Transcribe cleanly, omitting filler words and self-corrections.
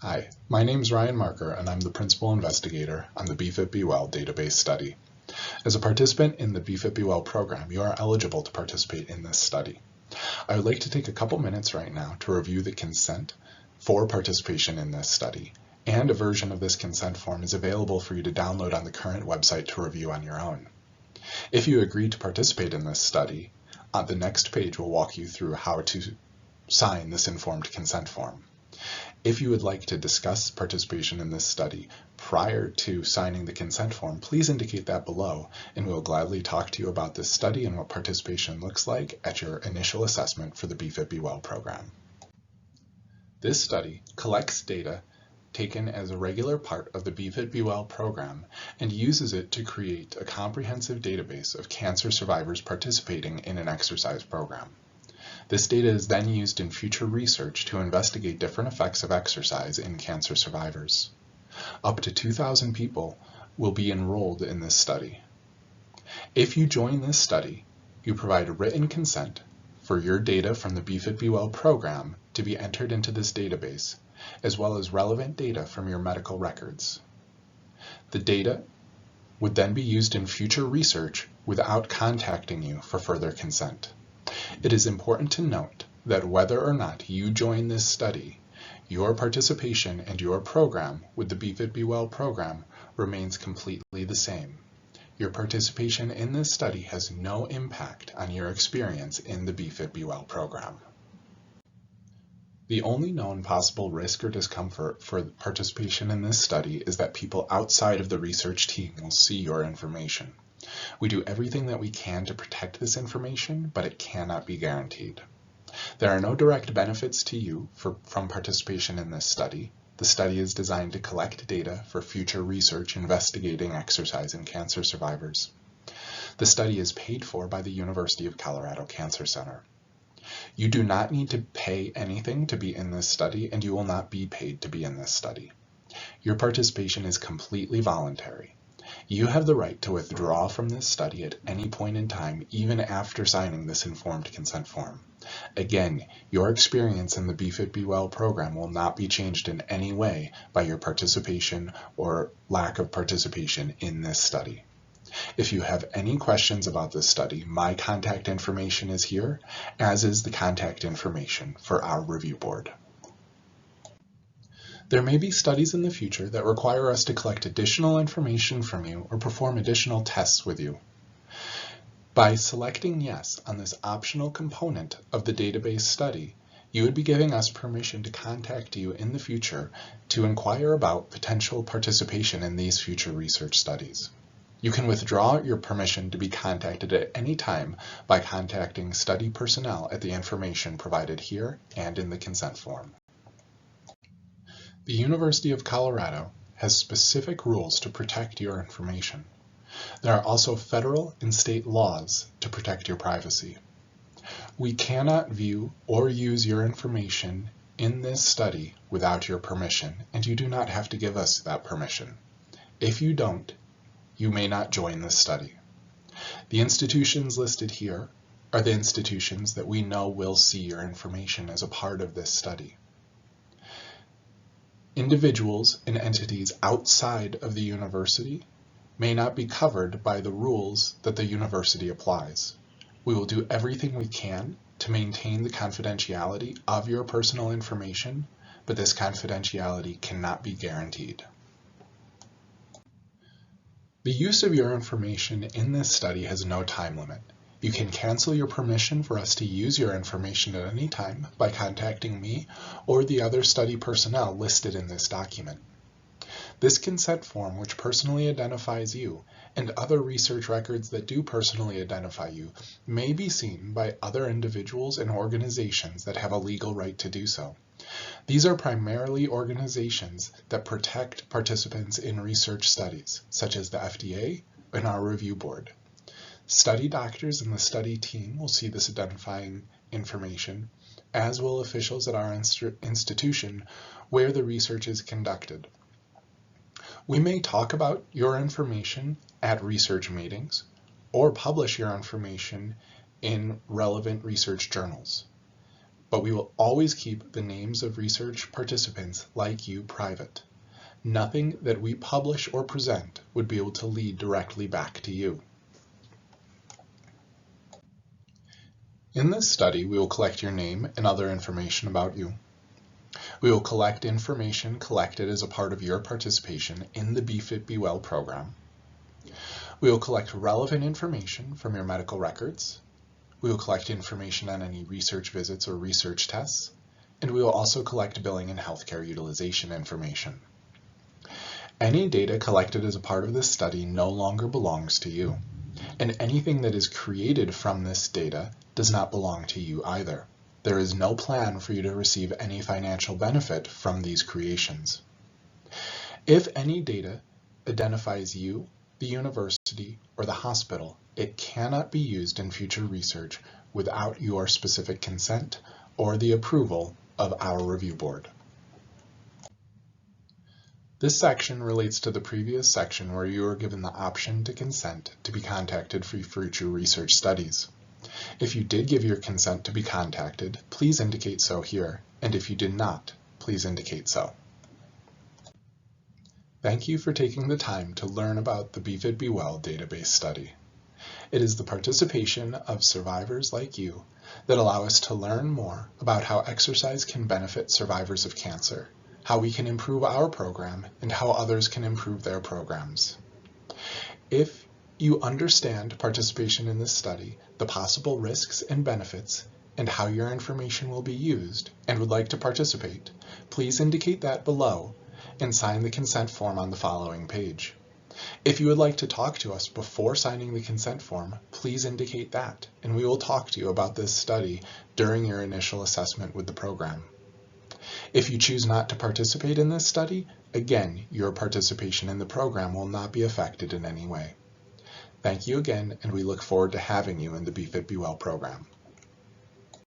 Hi, my name is Ryan Marker and I'm the Principal Investigator on the BFIT Be-Well database study. As a participant in the BFIT Be-Well program, you are eligible to participate in this study. I would like to take a couple minutes right now to review the consent for participation in this study, and a version of this consent form is available for you to download on the current website to review on your own. If you agree to participate in this study, the next page will walk you through how to sign this informed consent form. If you would like to discuss participation in this study prior to signing the consent form, please indicate that below, and we'll gladly talk to you about this study and what participation looks like at your initial assessment for the BFIT Be-Well program. This study collects data taken as a regular part of the BFIT Be-Well program and uses it to create a comprehensive database of cancer survivors participating in an exercise program. This data is then used in future research to investigate different effects of exercise in cancer survivors. Up to 2,000 people will be enrolled in this study. If you join this study, you provide written consent for your data from the BFIT Be-Well program to be entered into this database, as well as relevant data from your medical records. The data would then be used in future research without contacting you for further consent. It is important to note that whether or not you join this study, your participation and your program with the BFIT Be-Well program remains completely the same. Your participation in this study has no impact on your experience in the BFIT Be-Well program. The only known possible risk or discomfort for participation in this study is that people outside of the research team will see your information. We do everything that we can to protect this information, but it cannot be guaranteed. There are no direct benefits to you from participation in this study. The study is designed to collect data for future research investigating exercise in cancer survivors. The study is paid for by the University of Colorado Cancer Center. You do not need to pay anything to be in this study, and you will not be paid to be in this study. Your participation is completely voluntary. You have the right to withdraw from this study at any point in time, even after signing this informed consent form. Again, your experience in the BFIT Be-Well program will not be changed in any way by your participation or lack of participation in this study. If you have any questions about this study, my contact information is here, as is the contact information for our review board. There may be studies in the future that require us to collect additional information from you or perform additional tests with you. By selecting yes on this optional component of the database study, you would be giving us permission to contact you in the future to inquire about potential participation in these future research studies. You can withdraw your permission to be contacted at any time by contacting study personnel at the information provided here and in the consent form. The University of Colorado has specific rules to protect your information. There are also federal and state laws to protect your privacy. We cannot view or use your information in this study without your permission, and you do not have to give us that permission. If you don't, you may not join this study. The institutions listed here are the institutions that we know will see your information as a part of this study. Individuals and entities outside of the university may not be covered by the rules that the university applies. We will do everything we can to maintain the confidentiality of your personal information, but this confidentiality cannot be guaranteed. The use of your information in this study has no time limit. You can cancel your permission for us to use your information at any time by contacting me or the other study personnel listed in this document. This consent form, which personally identifies you, and other research records that do personally identify you, may be seen by other individuals and organizations that have a legal right to do so. These are primarily organizations that protect participants in research studies, such as the FDA and our review board. Study doctors and the study team will see this identifying information, as will officials at our institution where the research is conducted. We may talk about your information at research meetings or publish your information in relevant research journals. but we will always keep the names of research participants like you private. Nothing that we publish or present would be able to lead directly back to you. In this study, we will collect your name and other information about you. We will collect information collected as a part of your participation in the BeFit Be Well program. We will collect relevant information from your medical records. We will collect information on any research visits or research tests, and we will also collect billing and healthcare utilization information. Any data collected as a part of this study no longer belongs to you, and anything that is created from this data does not belong to you either. There is no plan for you to receive any financial benefit from these creations. If any data identifies you, the university, or the hospital, it cannot be used in future research without your specific consent or the approval of our review board. This section relates to the previous section where you were given the option to consent to be contacted for future research studies. If you did give your consent to be contacted, please indicate so here, and if you did not, please indicate so. Thank you for taking the time to learn about the BeFit Be Well database study. It is the participation of survivors like you that allow us to learn more about how exercise can benefit survivors of cancer, how we can improve our program, and how others can improve their programs. If you understand participation in this study, the possible risks and benefits, and how your information will be used, and would like to participate, please indicate that below and sign the consent form on the following page. If you would like to talk to us before signing the consent form, please indicate that, and we will talk to you about this study during your initial assessment with the program. If you choose not to participate in this study, again, your participation in the program will not be affected in any way. Thank you again, and we look forward to having you in the BeFit Be Well program.